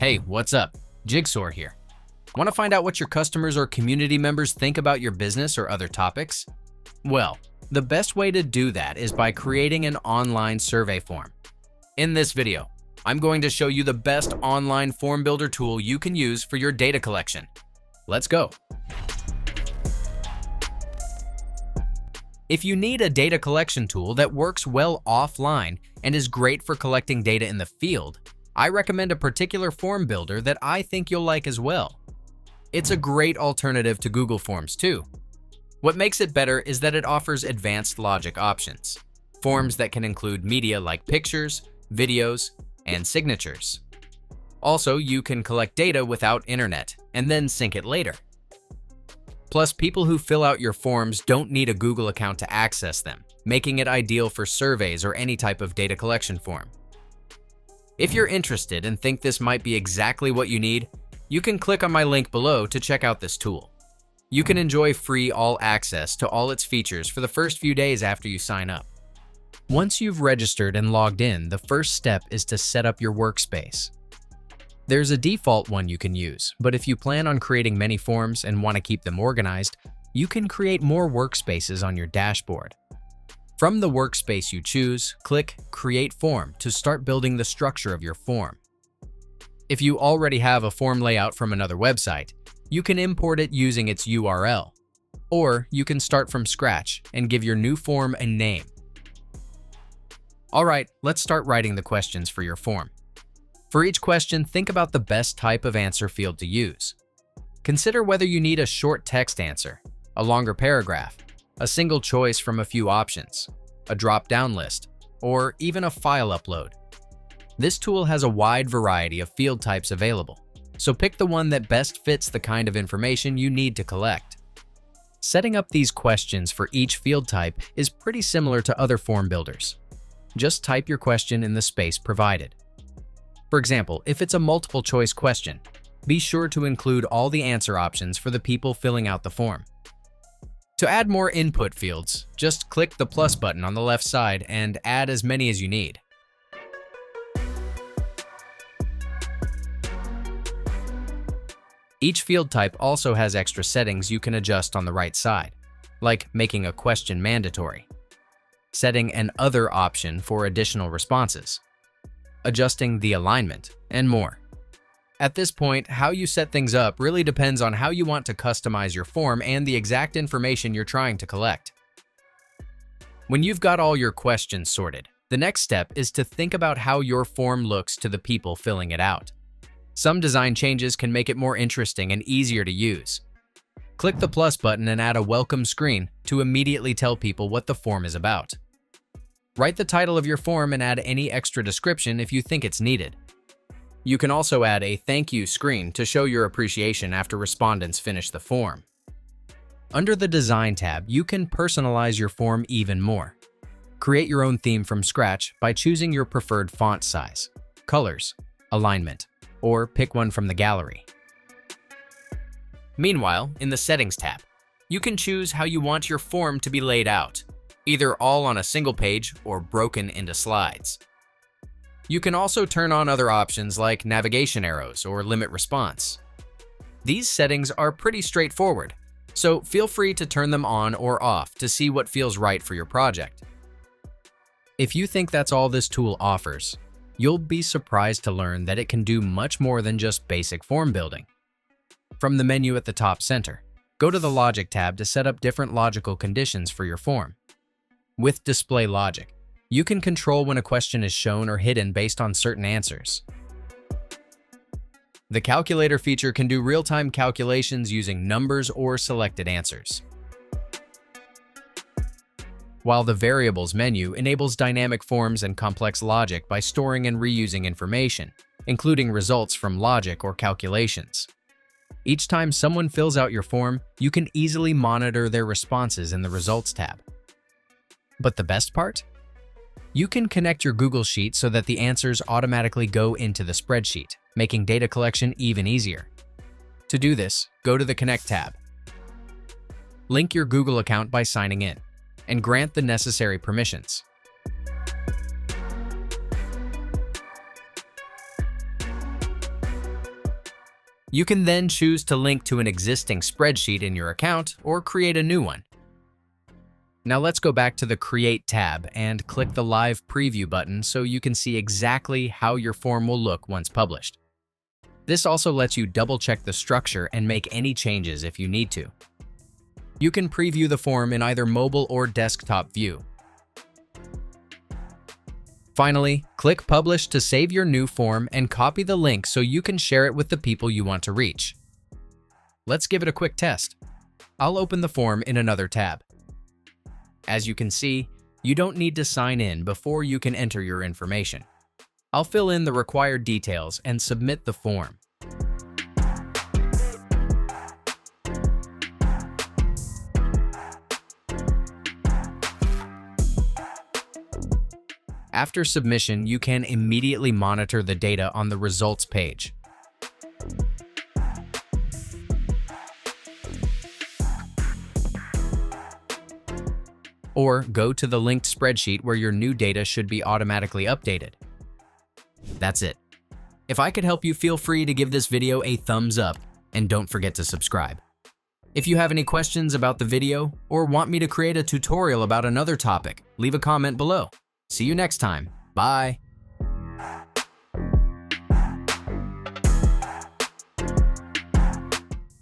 Hey, what's up? Jigxor here. Want to find out what your customers or community members think about your business or other topics? Well, the best way to do that is by creating an online survey form. In this video, I'm going to show you the best online form builder tool you can use for your data collection. Let's go. If you need a data collection tool that works well offline and is great for collecting data in the field, I recommend a particular form builder that I think you'll like as well. It's a great alternative to Google Forms too. What makes it better is that it offers advanced logic options, forms that can include media like pictures, videos, and signatures. Also, you can collect data without internet and then sync it later. Plus, people who fill out your forms don't need a Google account to access them, making it ideal for surveys or any type of data collection form. If you're interested and think this might be exactly what you need, you can click on my link below to check out this tool. You can enjoy free all access to all its features for the first few days after you sign up. Once you've registered and logged in, the first step is to set up your workspace. There's a default one you can use, but if you plan on creating many forms and want to keep them organized, you can create more workspaces on your dashboard. From the workspace you choose, click Create Form to start building the structure of your form. If you already have a form layout from another website, you can import it using its URL. Or you can start from scratch and give your new form a name. Alright, let's start writing the questions for your form. For each question, think about the best type of answer field to use. Consider whether you need a short text answer, a longer paragraph, a single choice from a few options, a drop-down list, or even a file upload. This tool has a wide variety of field types available, so pick the one that best fits the kind of information you need to collect. Setting up these questions for each field type is pretty similar to other form builders. Just type your question in the space provided. For example, if it's a multiple choice question, be sure to include all the answer options for the people filling out the form. To add more input fields, just click the plus button on the left side and add as many as you need. Each field type also has extra settings you can adjust on the right side, like making a question mandatory, setting an other option for additional responses, adjusting the alignment, and more. At this point, how you set things up really depends on how you want to customize your form and the exact information you're trying to collect. When you've got all your questions sorted, the next step is to think about how your form looks to the people filling it out. Some design changes can make it more interesting and easier to use. Click the plus button and add a welcome screen to immediately tell people what the form is about. Write the title of your form and add any extra description if you think it's needed. You can also add a thank you screen to show your appreciation after respondents finish the form. Under the Design tab, you can personalize your form even more. Create your own theme from scratch by choosing your preferred font size, colors, alignment, or pick one from the gallery. Meanwhile, in the Settings tab, you can choose how you want your form to be laid out, either all on a single page or broken into slides. You can also turn on other options like navigation arrows or limit response. These settings are pretty straightforward, so feel free to turn them on or off to see what feels right for your project. If you think that's all this tool offers, you'll be surprised to learn that it can do much more than just basic form building. From the menu at the top center, go to the Logic tab to set up different logical conditions for your form. With Display Logic, you can control when a question is shown or hidden based on certain answers. The Calculator feature can do real-time calculations using numbers or selected answers. While the Variables menu enables dynamic forms and complex logic by storing and reusing information, including results from logic or calculations. Each time someone fills out your form, you can easily monitor their responses in the Results tab. But the best part? You can connect your Google Sheet so that the answers automatically go into the spreadsheet, making data collection even easier. To do this, go to the Connect tab. Link your Google account by signing in, and grant the necessary permissions. You can then choose to link to an existing spreadsheet in your account or create a new one. Now let's go back to the Create tab and click the Live Preview button so you can see exactly how your form will look once published. This also lets you double-check the structure and make any changes if you need to. You can preview the form in either mobile or desktop view. Finally, click Publish to save your new form and copy the link so you can share it with the people you want to reach. Let's give it a quick test. I'll open the form in another tab. As you can see, you don't need to sign in before you can enter your information. I'll fill in the required details and submit the form. After submission, you can immediately monitor the data on the results page. Or go to the linked spreadsheet where your new data should be automatically updated. That's it. If I could help you, feel free to give this video a thumbs up and don't forget to subscribe. If you have any questions about the video or want me to create a tutorial about another topic, leave a comment below. See you next time. Bye.